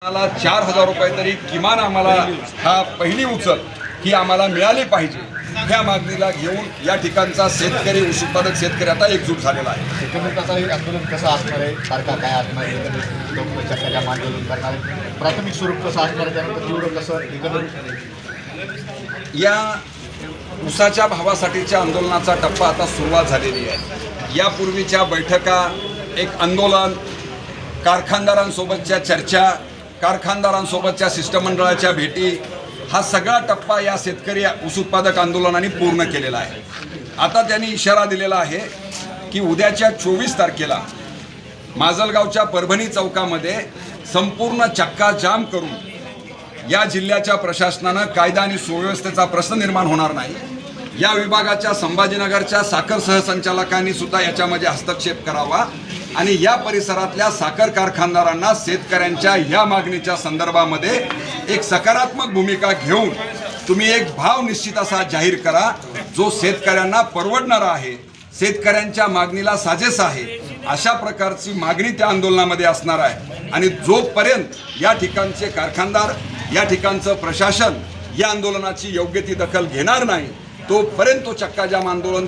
आम्हाला 4,000 रुपये तरी किमान आम्हाला हा पहिली उचल ही आम्हाला मिळाली पाहिजे. ह्या मागणीला घेऊन या ठिकाणचा शेतकरी ऊस उत्पादक शेतकरी आता एकजूट झालेला आहे. एकंदरीत हे आंदोलन कसं असणार आहे, सारखा काय असणार आहे, एकंदरीत लोक चक्काजाम आंदोलन करणार आहे, प्राथमिक स्वरूप कसं असणार आहे, त्यानंतर तीव्र कसं एकंदरीत या ऊसाच्या भावासाठीच्या आंदोलनाचा टप्पा आता सुरुवात झालेली आहे. यापूर्वीच्या बैठका, एक आंदोलन, कारखानदारांसोबतच्या चर्चा, कारखानदारांसोबतच्या शिष्टमंडळाच्या भेटी, हा सगळा टप्पा या शेतकरी ऊस उत्पादक आंदोलनाने पूर्ण केलेला आहे. आता त्यांनी इशारा दिलेला आहे की उद्याच्या 24 तारखेला माजलगावच्या परभणी चौकामध्ये संपूर्ण चक्काजाम करून या जिल्ह्याच्या प्रशासनानं कायदा आणि सुव्यवस्थेचा प्रश्न निर्माण होणार नाही. या विभागाच्या संभाजीनगरच्या साखर सहसंचालकांनी सुद्धा याच्यामध्ये हस्तक्षेप करावा आणि या परिसरातल्या साखर कारखानदारांना शेतकऱ्यांच्या या मागणीच्या संदर्भामध्ये एक सकारात्मक भूमिका घेऊन तुम्ही एक भाव निश्चित असा जाहीर करा जो शेतकऱ्यांना परवडणारा आहे, शेतकऱ्यांच्या मागणीला साजेस आहे. अशा प्रकारची मागणी त्या आंदोलनामध्ये असणार आहे. आणि जोपर्यंत या ठिकाणचे कारखानदार, या ठिकाणचं प्रशासन या आंदोलनाची योग्य ती दखल घेणार नाही तोपर्यंत तो चक्काजाम आंदोलन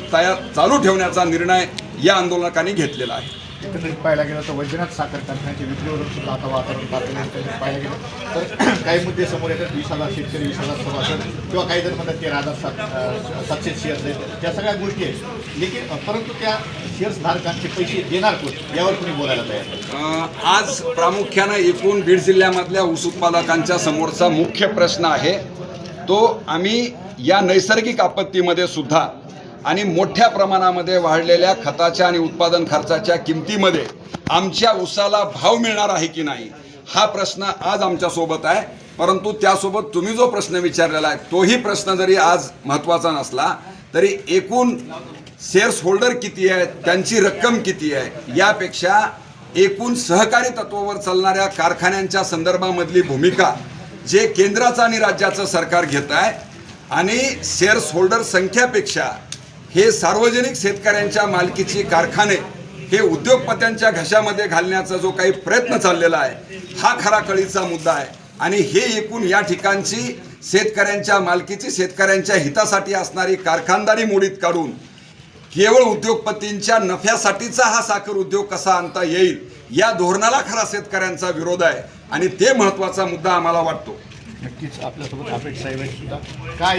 चालू ठेवण्याचा निर्णय या आंदोलकांनी घेतलेला आहे. एकंदरीत पाहायला गेलं तर वैजनाथ साखर कारखान्याच्या विक्रीवरून सुद्धा आता वातावरण तापलेलं पाहायला गेलं तर काही मुद्दे समोर येतात. 20,000 शेतकरी, 20,000 सभासद किंवा काही जण म्हणतात 13,700 शेअर्स आहेत, त्या सगळ्या गोष्टी आहेत. लेकिन परंतु त्या शेअर्स धारकांचे पैसे देणार कोण यावर तुम्ही बोलायला तयार. आज प्रामुख्यानं एकूण बीड जिल्ह्यामधल्या ऊस उत्पादकांच्या समोरचा मुख्य प्रश्न आहे तो आम्ही या नैसर्गिक आपत्तीमध्ये सुद्धा आणि मोठ्या प्रमाणामध्ये वाढलेल्या खताच्या आणि उत्पादन खर्चाच्या किमतीमध्ये आमच्या ऊसाला भाव मिळणार आहे की नाही, हा प्रश्न आज आमच्यासोबत आहे. परंतु त्यासोबत तुम्ही जो प्रश्न विचारलेला आहे तोही प्रश्न जरी आज महत्त्वाचा नसला तरी एकूण शेअर्स होल्डर किती आहेत, त्यांची रक्कम किती आहे, यापेक्षा एकूण सहकारी तत्वावर चालणाऱ्या कारखान्यांच्या संदर्भामधली भूमिका जे केंद्राचं आणि राज्याचं सरकार घेत आहे आणि शेअर्स होल्डर संख्यापेक्षा हे सार्वजनिक शेतकऱ्यांच्या मालकीची कारखाने हे उद्योगपत्यांच्या घशामध्ये घालण्याचा जो काही प्रयत्न चाललेला आहे हा खरा कळीचा मुद्दा आहे. आणि हे एकूण या ठिकाणची शेतकऱ्यांच्या मालकीची, शेतकऱ्यांच्या हितासाठी असणारी कारखानदारी मोडीत काढून केवळ उद्योगपतींच्या नफ्यासाठीचा हा साखर उद्योग कसा आणता येईल या धोरणाला खरा शेतकऱ्यांचा विरोध आहे. आणि ते महत्त्वाचा मुद्दा आम्हाला वाटतो. नक्कीच आपल्यासोबत आपेट साहेब आहेत सुद्धा काय